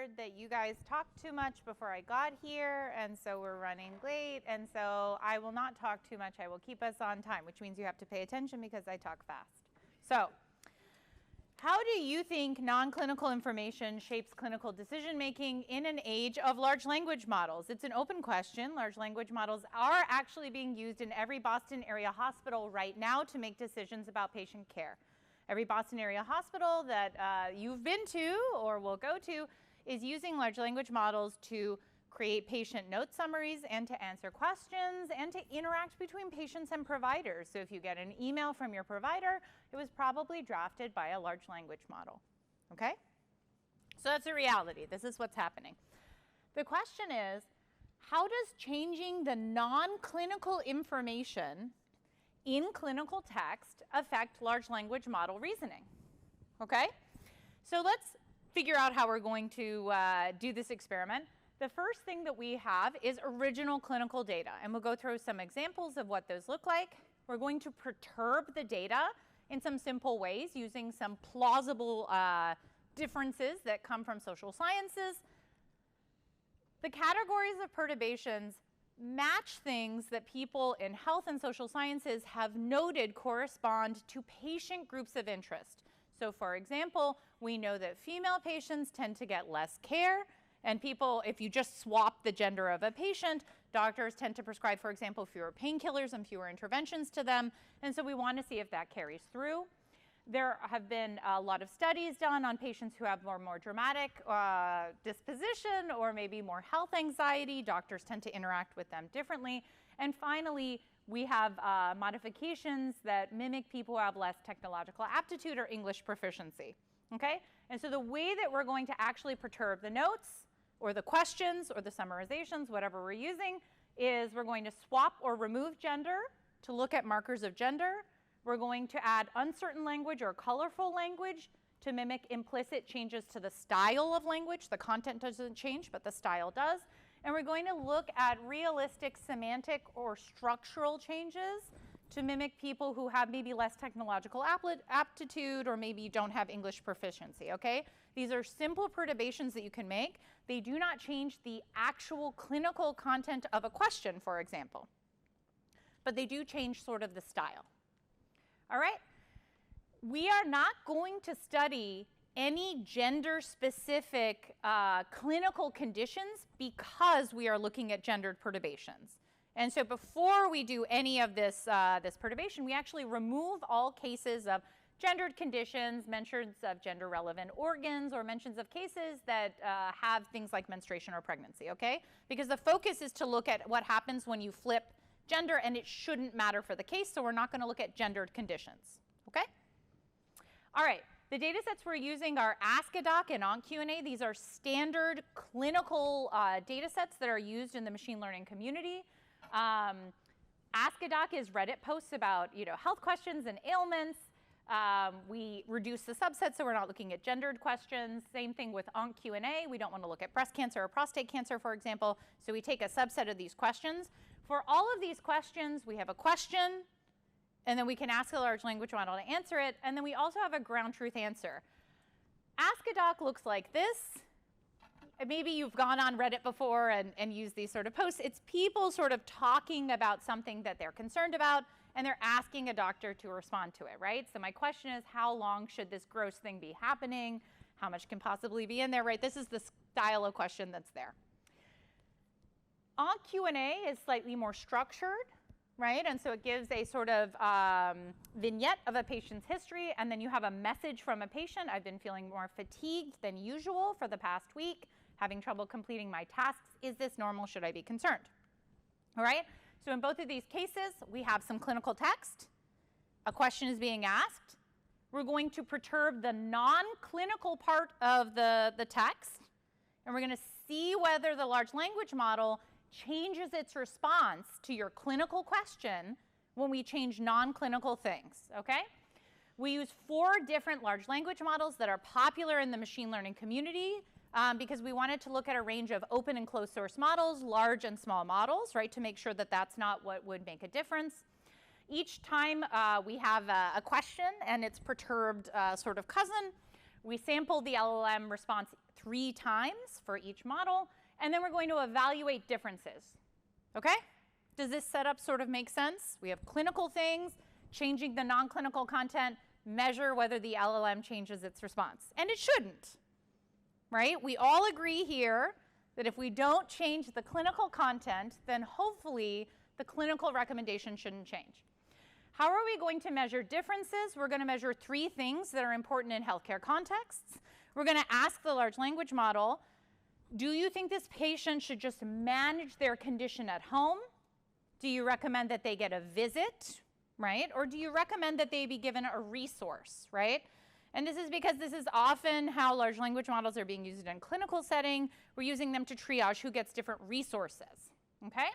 heard that you guys talked too much before I got here, and so we're running late, and so I will not talk too much. I will keep us on time, which means you have to pay attention because I talk fast. So, how do you think non-clinical information shapes clinical decision-making in an age of large language models? It's an open question. Large language models are actually being used in every Boston area hospital right now to make decisions about patient care. Every Boston area hospital that you've been to or will go to is using large language models to create patient note summaries and to answer questions and to interact between patients and providers. So if you get an email from your provider, it was probably drafted by a large language model. Okay? So that's a reality. This is what's happening. The question is, how does changing the non-clinical information in clinical text affect large language model reasoning? Okay? So let's figure out how we're going to do this experiment. The first thing that we have is original clinical data, and we'll go through some examples of what those look like. We're going to perturb the data in some simple ways using some plausible differences that come from social sciences. The categories of perturbations match things that people in health and social sciences have noted correspond to patient groups of interest. So for example, we know that female patients tend to get less care, and people, if you just swap the gender of a patient, doctors tend to prescribe, for example, fewer painkillers and fewer interventions to them, and so we want to see if that carries through. There have been a lot of studies done on patients who have more dramatic disposition or maybe more health anxiety. Doctors tend to interact with them differently. And finally, we have modifications that mimic people who have less technological aptitude or English proficiency. Okay? And so the way that we're going to actually perturb the notes or the questions or the summarizations, whatever we're using, is we're going to swap or remove gender to look at markers of gender. We're going to add uncertain language or colorful language to mimic implicit changes to the style of language. The content doesn't change, but the style does. And we're going to look at realistic semantic or structural changes to mimic people who have maybe less technological aptitude or maybe don't have English proficiency, okay? These are simple perturbations that you can make. They do not change the actual clinical content of a question, for example. But they do change sort of the style. All right? We are not going to study any gender-specific clinical conditions because we are looking at gendered perturbations. And so before we do any of this, this perturbation, we actually remove all cases of gendered conditions, mentions of gender-relevant organs, or mentions of cases that have things like menstruation or pregnancy, okay? Because the focus is to look at what happens when you flip gender, and it shouldn't matter for the case, so we're not going to look at gendered conditions, okay? All right, the data sets we're using are Ask-a-Doc and OnQ&A. These are standard clinical data sets that are used in the machine learning community. Ask-a-Doc is Reddit posts about, health questions and ailments. We reduce the subset, so we're not looking at gendered questions. Same thing with OnQ&A. We don't want to look at breast cancer or prostate cancer, for example, so we take a subset of these questions. For all of these questions, we have a question, and then we can ask a large language model to answer it, and then we also have a ground truth answer. Ask-a-Doc looks like this. Maybe you've gone on Reddit before and used these sort of posts. It's people sort of talking about something that they're concerned about, and they're asking a doctor to respond to it, right? So my question is, how long should this gross thing be happening? How much can possibly be in there, right? This is the style of question that's there. OnQ&A is slightly more structured, right? And so it gives a sort of vignette of a patient's history, and then you have a message from a patient. I've been feeling more fatigued than usual for the past week, having trouble completing my tasks. Is this normal? Should I be concerned? All right? So in both of these cases, we have some clinical text. A question is being asked. We're going to perturb the non-clinical part of the text, and we're going to see whether the large language model changes its response to your clinical question when we change non-clinical things, okay? We use 4 different large language models that are popular in the machine learning community because we wanted to look at a range of open and closed source models, large and small models, right, to make sure that that's not what would make a difference. Each time we have a question and its perturbed sort of cousin, We sampled the LLM response 3 times for each model, and then we're going to evaluate differences. Okay? Does this setup sort of make sense? We have clinical things, changing the non-clinical content, measure whether the LLM changes its response. And it shouldn't, right? We all agree here that if we don't change the clinical content, then hopefully the clinical recommendation shouldn't change. How are we going to measure differences? We're going to measure 3 things that are important in healthcare contexts. We're going to ask the large language model, do you think this patient should just manage their condition at home? Do you recommend that they get a visit, right? Or do you recommend that they be given a resource, right? And this is because this is often how large language models are being used in a clinical setting. We're using them to triage who gets different resources, okay?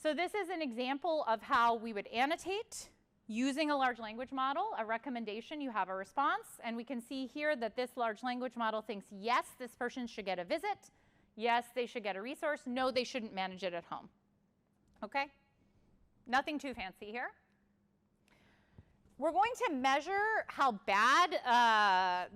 So this is an example of how we would annotate using a large language model, a recommendation, you have a response, and we can see here that this large language model thinks, yes, this person should get a visit, yes, they should get a resource, no, they shouldn't manage it at home. Okay? Nothing too fancy here. We're going to measure how bad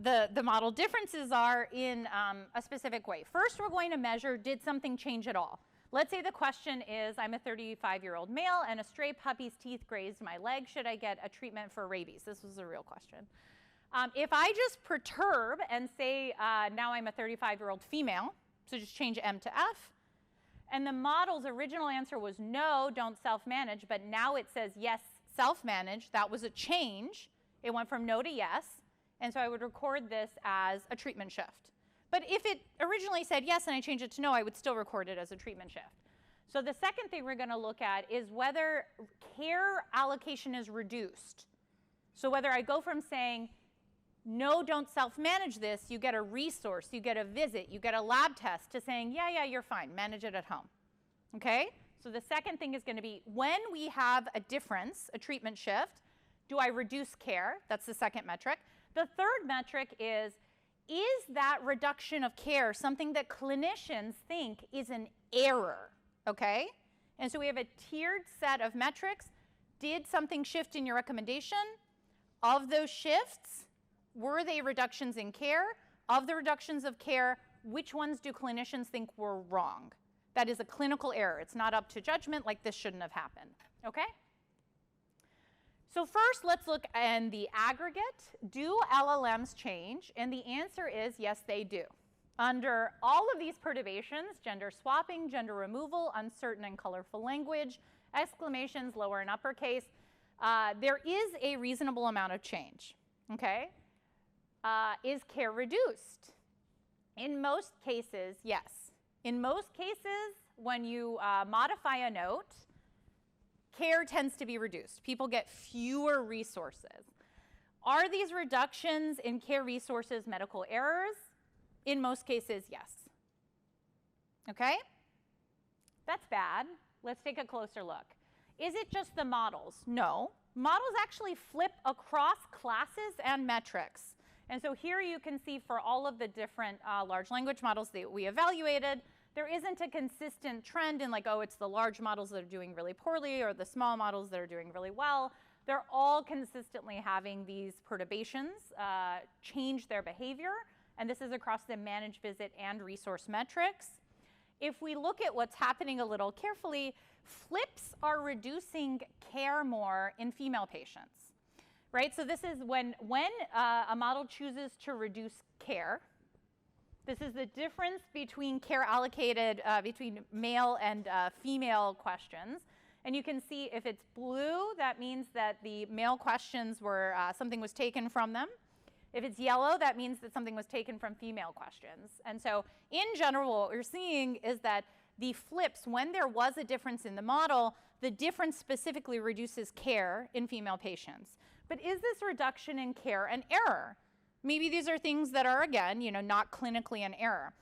the model differences are in a specific way. First, we're going to measure, did something change at all? Let's say the question is, I'm a 35-year-old male and a stray puppy's teeth grazed my leg. Should I get a treatment for rabies? This was a real question. If I just perturb and say, now I'm a 35-year-old female, so just change M to F, and the model's original answer was no, don't self-manage, but now it says yes, self-manage. That was a change. It went from no to yes, and so I would record this as a treatment shift. But if it originally said yes and I changed it to no, I would still record it as a treatment shift. So the second thing we're going to look at is whether care allocation is reduced. So whether I go from saying, no, don't self-manage this, you get a resource, you get a visit, you get a lab test, to saying, yeah, you're fine, manage it at home. Okay? So the second thing is going to be, when we have a difference, a treatment shift, do I reduce care? That's the second metric. The third metric is that reduction of care something that clinicians think is an error? Okay? And so we have a tiered set of metrics. Did something shift in your recommendation? Of those shifts, were they reductions in care? Of the reductions of care, which ones do clinicians think were wrong? That is a clinical error. It's not up to judgment, like this shouldn't have happened. Okay? So first, let's look in the aggregate. Do LLMs change? And the answer is yes, they do. Under all of these perturbations, gender swapping, gender removal, uncertain and colorful language, exclamations, lower and uppercase, there is a reasonable amount of change. Okay? Is care reduced? In most cases, yes. In most cases, when you modify a note, care tends to be reduced. People get fewer resources. Are these reductions in care resources medical errors? In most cases, yes. Okay? That's bad. Let's take a closer look. Is it just the models? No. Models actually flip across classes and metrics. And so here you can see for all of the different large language models that we evaluated, there isn't a consistent trend in like, oh, it's the large models that are doing really poorly or the small models that are doing really well. They're all consistently having these perturbations change their behavior. And this is across the manage, visit, and resource metrics. If we look at what's happening a little carefully, flips are reducing care more in female patients. Right? So this is when a model chooses to reduce care. This is the difference between care allocated between male and female questions. And you can see if it's blue, that means that the male questions were, something was taken from them. If it's yellow, that means that something was taken from female questions. And so in general, what we're seeing is that the flips, when there was a difference in the model, the difference specifically reduces care in female patients. But is this reduction in care an error? Maybe these are things that are, again, not clinically an error.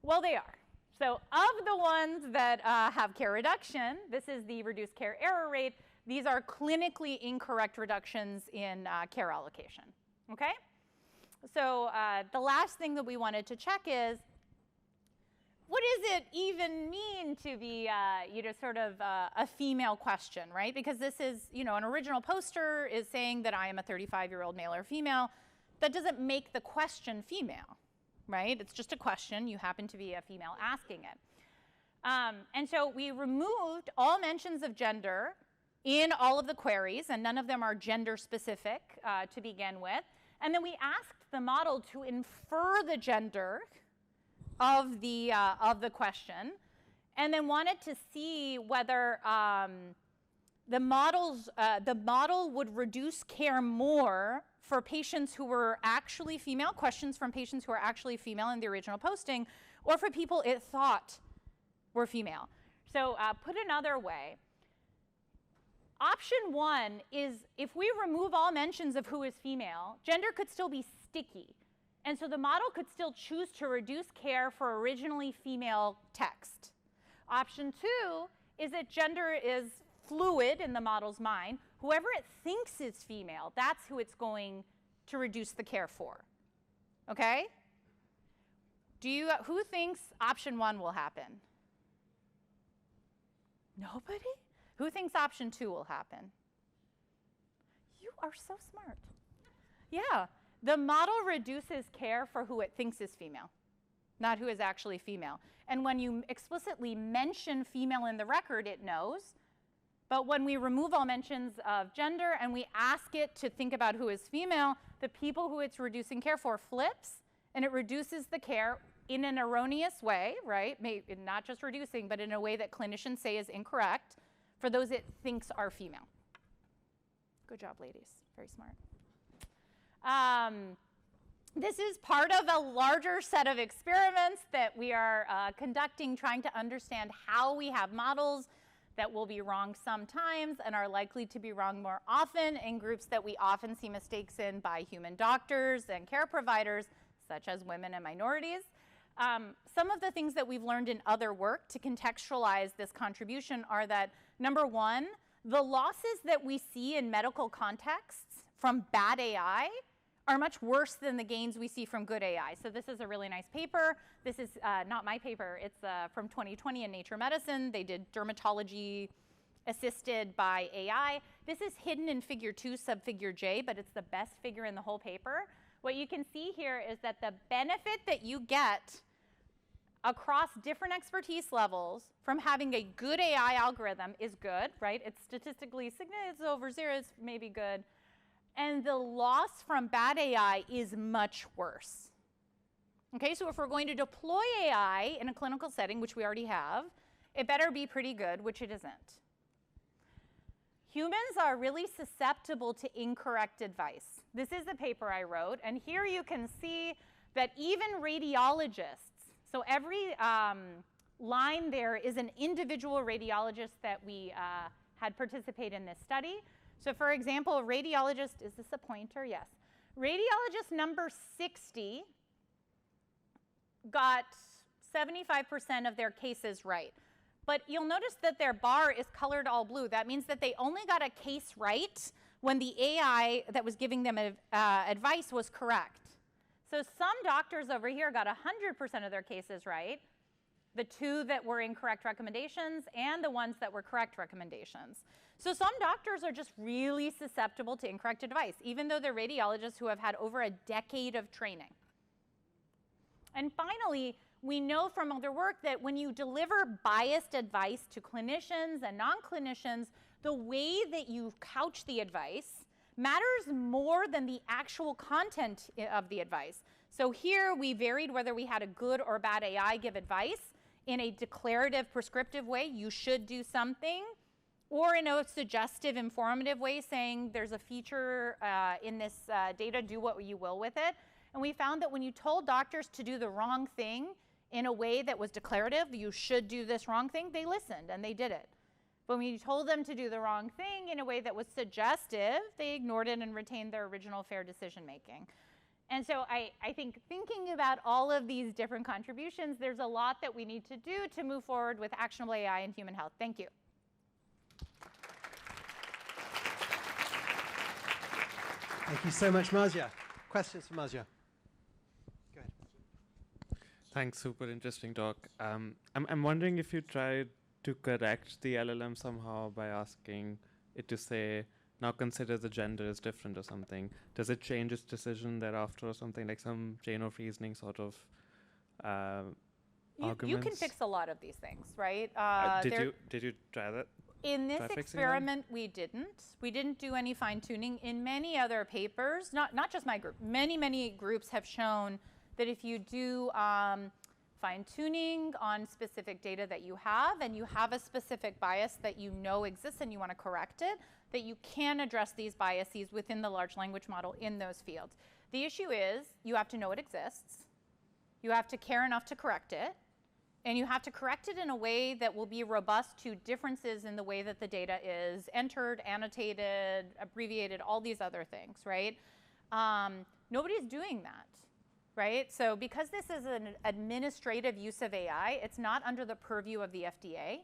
Well, they are. So of the ones that have care reduction, this is the reduced care error rate. These are clinically incorrect reductions in care allocation. Okay? So the last thing that we wanted to check is, what does it even mean to be, sort of a female question, right? Because this is, an original poster is saying that I am a 35-year-old male or female. that doesn't make the question female, right? It's just a question. You happen to be a female asking it. And so we removed all mentions of gender in all of the queries, and none of them are gender specific to begin with. And then we asked the model to infer the gender of the question, and then wanted to see whether the model would reduce care more for patients who were actually female, questions from patients who are actually female in the original posting, or for people it thought were female. So put another way, option 1 is if we remove all mentions of who is female, gender could still be sticky. And so the model could still choose to reduce care for originally female text. Option 2 is that gender is fluid in the model's mind. Whoever it thinks is female, that's who it's going to reduce the care for. Okay? Who thinks option 1 will happen? Nobody? Who thinks option 2 will happen? You are so smart. Yeah. The model reduces care for who it thinks is female, not who is actually female. And when you explicitly mention female in the record, it knows. But when we remove all mentions of gender and we ask it to think about who is female, the people who it's reducing care for flips, and it reduces the care in an erroneous way, right? Not just reducing, but in a way that clinicians say is incorrect for those it thinks are female. Good job, ladies. Very smart. This is part of a larger set of experiments that we are conducting, trying to understand how we have models that will be wrong sometimes and are likely to be wrong more often in groups that we often see mistakes in by human doctors and care providers, such as women and minorities. Some of the things that we've learned in other work to contextualize this contribution are that, number 1, the losses that we see in medical contexts from bad AI are much worse than the gains we see from good AI. So this is a really nice paper. This is not my paper. It's from 2020 in Nature Medicine. They did dermatology assisted by AI. This is hidden in figure 2, subfigure J, but it's the best figure in the whole paper. What you can see here is that the benefit that you get across different expertise levels from having a good AI algorithm is good, right? It's statistically significant, it's over 0, it's maybe good. And the loss from bad AI is much worse. Okay, so if we're going to deploy AI in a clinical setting, which we already have, it better be pretty good, which it isn't. Humans are really susceptible to incorrect advice. This is the paper I wrote, and here you can see that even radiologists, so every line there is an individual radiologist that we had participate in this study. So for example, radiologist, is this a pointer? Yes. Radiologist number 60 got 75% of their cases right. But you'll notice that their bar is colored all blue. That means that they only got a case right when the AI that was giving them advice was correct. So some doctors over here got 100% of their cases right, the 2 that were incorrect recommendations and the ones that were correct recommendations. So some doctors are just really susceptible to incorrect advice, even though they're radiologists who have had over a decade of training. And finally, we know from other work that when you deliver biased advice to clinicians and non-clinicians, the way that you couch the advice matters more than the actual content of the advice. So here we varied whether we had a good or bad AI give advice in a declarative, prescriptive way, you should do something, or in a suggestive, informative way, saying there's a feature in this data, do what you will with it. And we found that when you told doctors to do the wrong thing in a way that was declarative, you should do this wrong thing, they listened and they did it. But when you told them to do the wrong thing in a way that was suggestive, they ignored it and retained their original fair decision making. And so I think thinking about all of these different contributions, there's a lot that we need to do to move forward with actionable AI in human health. Thank you. Thank you so much, Marzyeh. Questions for Marzyeh? Go ahead. Thanks, super interesting talk. I'm wondering if you tried to correct the LLM somehow by asking it to say, now considers the gender is different or something, does it change its decision thereafter or something, like some chain of reasoning sort of You arguments? can fix a lot of these things, right? Did you try that? In this Try fixing them? experiment, we didn't. We didn't do any fine-tuning. In many other papers, not just my group, many groups have shown that if you do fine-tuning on specific data that you have, and you have a specific bias that you know exists and you want to correct it, that you can address these biases within the large language model in those fields. The issue is you have to know it exists, you have to care enough to correct it, and you have to correct it in a way that will be robust to differences in the way that the data is entered, annotated, abbreviated, all these other things, right? Nobody's doing that, right? So because this is an administrative use of AI, it's not under the purview of the FDA.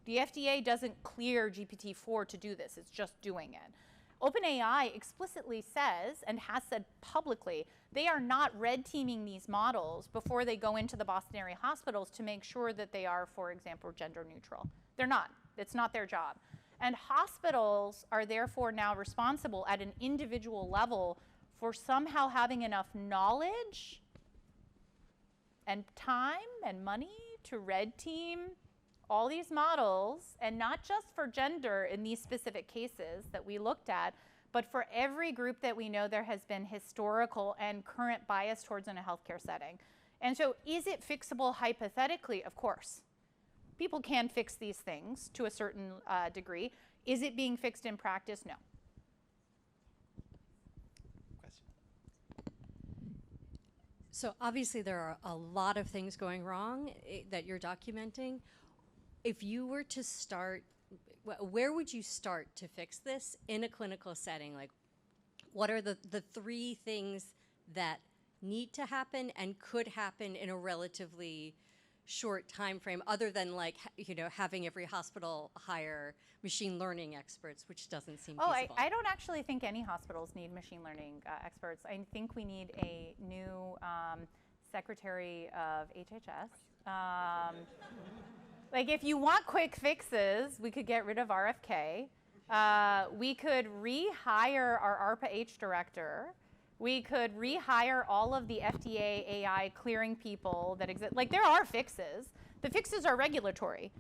The FDA doesn't clear GPT-4 to do this, it's just doing it. OpenAI explicitly says, and has said publicly, they are not red teaming these models before they go into the Boston area hospitals to make sure that they are, for example, gender neutral. They're not. It's not their job. And hospitals are therefore now responsible at an individual level for somehow having enough knowledge and time and money to red team all these models, and not just for gender in these specific cases that we looked at, but for every group that we know there has been historical and current bias towards in a healthcare setting. And so is it fixable hypothetically? Of course. People can fix these things to a certain degree. Is it being fixed in practice? No. Question. So obviously there are a lot of things going wrong that you're documenting. If you were to start, where would you start to fix this in a clinical setting? Like, what are the 3 things that need to happen and could happen in a relatively short time frame, other than like, having every hospital hire machine learning experts, which doesn't seem feasible? I don't actually think any hospitals need machine learning experts. I think we need a new secretary of HHS. Like, if you want quick fixes, we could get rid of RFK. We could rehire our ARPA-H director. We could rehire all of the FDA AI clearing people that exist. Like, there are fixes. The fixes are regulatory.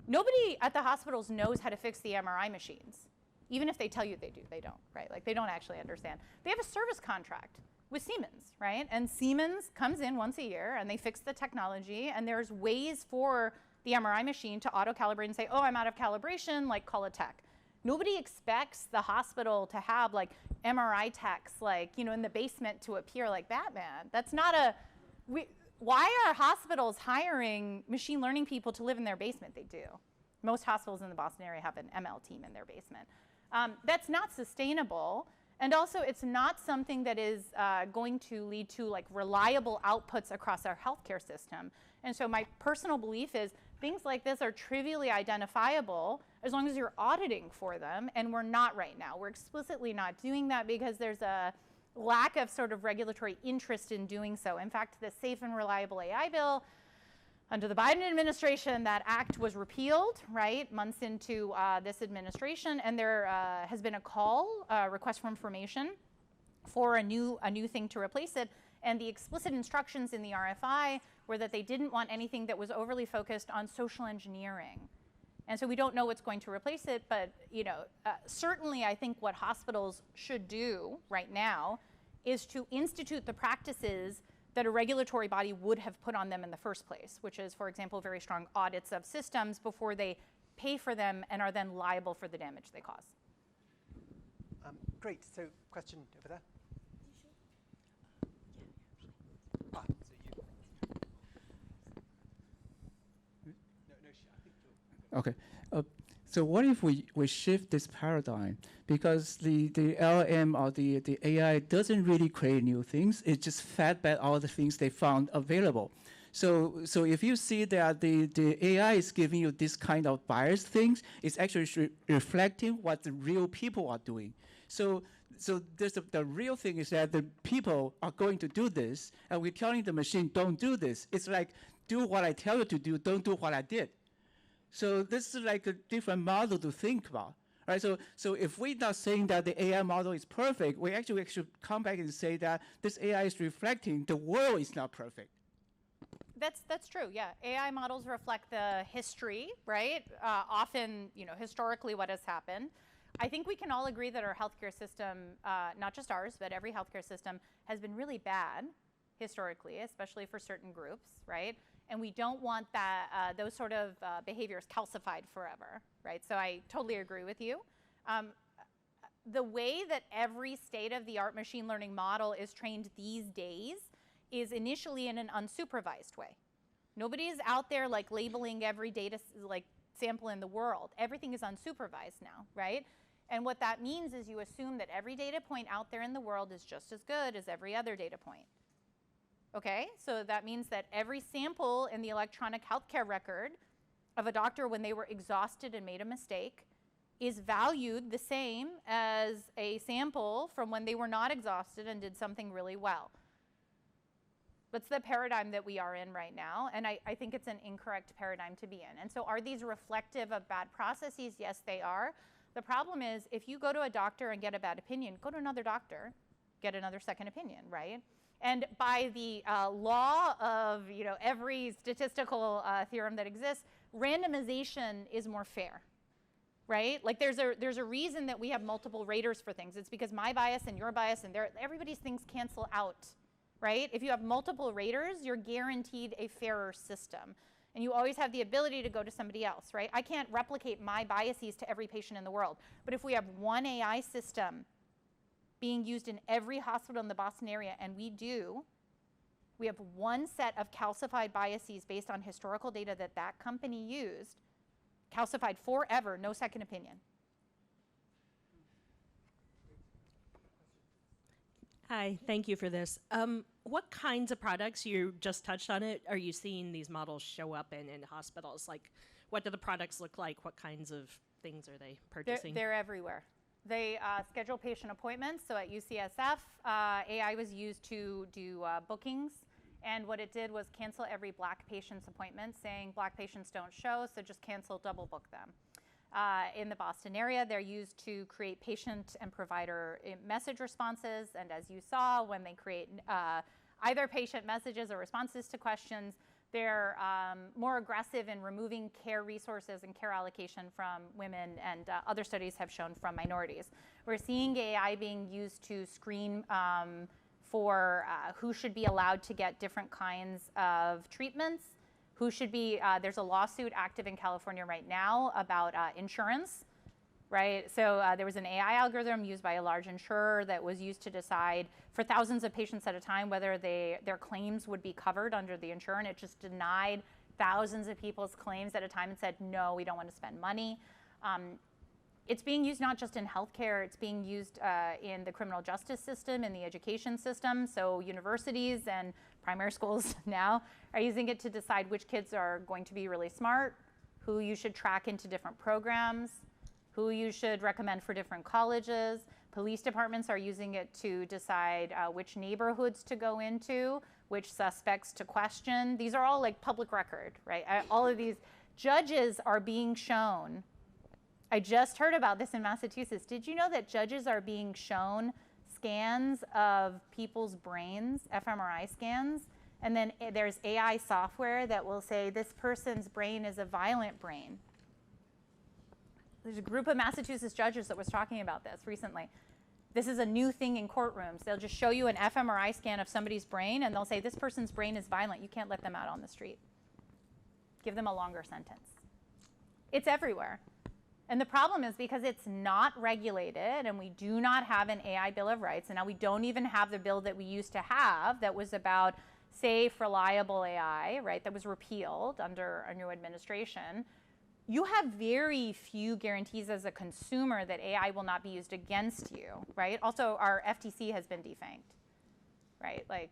Nobody at the hospitals knows how to fix the MRI machines. Even if they tell you they do, they don't, right? Like, they don't actually understand. They have a service contract with Siemens, right? And Siemens comes in once a year, and they fix the technology, and there's ways for the MRI machine to auto-calibrate and say, oh, I'm out of calibration, like, call a tech. Nobody expects the hospital to have, like, MRI techs, like, in the basement to appear like Batman. That's not why are hospitals hiring machine learning people to live in their basement? They do. Most hospitals in the Boston area have an ML team in their basement. That's not sustainable. And also, it's not something that is going to lead to, like, reliable outputs across our healthcare system. And so my personal belief is things like this are trivially identifiable as long as you're auditing for them, and we're not right now. We're explicitly not doing that because there's a lack of sort of regulatory interest in doing so. In fact, the Safe and Reliable AI bill, under the Biden administration, that act was repealed, right, months into this administration, and there has been a call, request for information, for a new thing to replace it. And the explicit instructions in the RFI were that they didn't want anything that was overly focused on social engineering. And so we don't know what's going to replace it, but certainly I think what hospitals should do right now is to institute the practices that a regulatory body would have put on them in the first place, which is, for example, very strong audits of systems before they pay for them and are then liable for the damage they cause. Great. So, question over there. Okay. So what if we shift this paradigm? Because the LLM or the AI doesn't really create new things. It just fed back all the things they found available. So if you see that the AI is giving you this kind of biased things, it's actually reflecting what the real people are doing. So the real thing is that the people are going to do this, and we're telling the machine, don't do this. It's like, do what I tell you to do, don't do what I did. So this is like a different model to think about. right? So if we're not saying that the AI model is perfect, we actually should come back and say that this AI is reflecting the world is not perfect. That's true, yeah. AI models reflect the history, right? Often, historically what has happened. I think we can all agree that our healthcare system, not just ours, but every healthcare system has been really bad historically, especially for certain groups, right? And we don't want that those sort of behaviors calcified forever, right? So I totally agree with you. The way that every state-of-the-art machine learning model is trained these days is initially in an unsupervised way. Nobody is out there like labeling every data sample in the world. Everything is unsupervised now, right? And what that means is you assume that every data point out there in the world is just as good as every other data point. Okay, so that means that every sample in the electronic healthcare record of a doctor when they were exhausted and made a mistake is valued the same as a sample from when they were not exhausted and did something really well. That's the paradigm that we are in right now, and I think it's an incorrect paradigm to be in. And so are these reflective of bad processes? Yes, they are. The problem is if you go to a doctor and get a bad opinion, go to another doctor, get another second opinion, right? And by the law of every statistical theorem that exists, randomization is more fair, right? Like there's a reason that we have multiple raters for things. It's because my bias and your bias and everybody's things cancel out, right? If you have multiple raters, you're guaranteed a fairer system. And you always have the ability to go to somebody else, right? I can't replicate my biases to every patient in the world. But if we have one AI system being used in every hospital in the Boston area, and we have one set of calcified biases based on historical data that company used, calcified forever, no second opinion. Hi, thank you for this. What kinds of products, you just touched on it, are you seeing these models show up in hospitals? Like, what do the products look like? What kinds of things are they purchasing? They're everywhere. They schedule patient appointments. So at UCSF, AI was used to do bookings. And what it did was cancel every Black patient's appointment, saying Black patients don't show, so just cancel, double book them. In the Boston area, they're used to create patient and provider message responses. And as you saw, when they create either patient messages or responses to questions, they're more aggressive in removing care resources and care allocation from women, and other studies have shown from minorities. We're seeing AI being used to screen for who should be allowed to get different kinds of treatments. Who should be, there's a lawsuit active in California right now about insurance, right? So there was an AI algorithm used by a large insurer that was used to decide for thousands of patients at a time whether their claims would be covered under the insurer, and it just denied thousands of people's claims at a time and said, no, we don't want to spend money. It's being used not just in healthcare, it's being used in the criminal justice system, in the education system. So universities and primary schools now are using it to decide which kids are going to be really smart, who you should track into different programs, who you should recommend for different colleges. Police departments are using it to decide which neighborhoods to go into, which suspects to question. These are all like public record, right? All of these judges are being shown. I just heard about this in Massachusetts. Did you know that judges are being shown scans of people's brains, fMRI scans, and then there's AI software that will say this person's brain is a violent brain? There's a group of Massachusetts judges that was talking about this recently. This is a new thing in courtrooms. They'll just show you an fMRI scan of somebody's brain, and they'll say this person's brain is violent. You can't let them out on the street. Give them a longer sentence. It's everywhere. And the problem is because it's not regulated and we do not have an AI Bill of Rights, and now we don't even have the bill that we used to have that was about safe, reliable AI, right, that was repealed under a new administration. You have very few guarantees as a consumer that AI will not be used against you, right? Also, our FTC has been defanged, right? Like,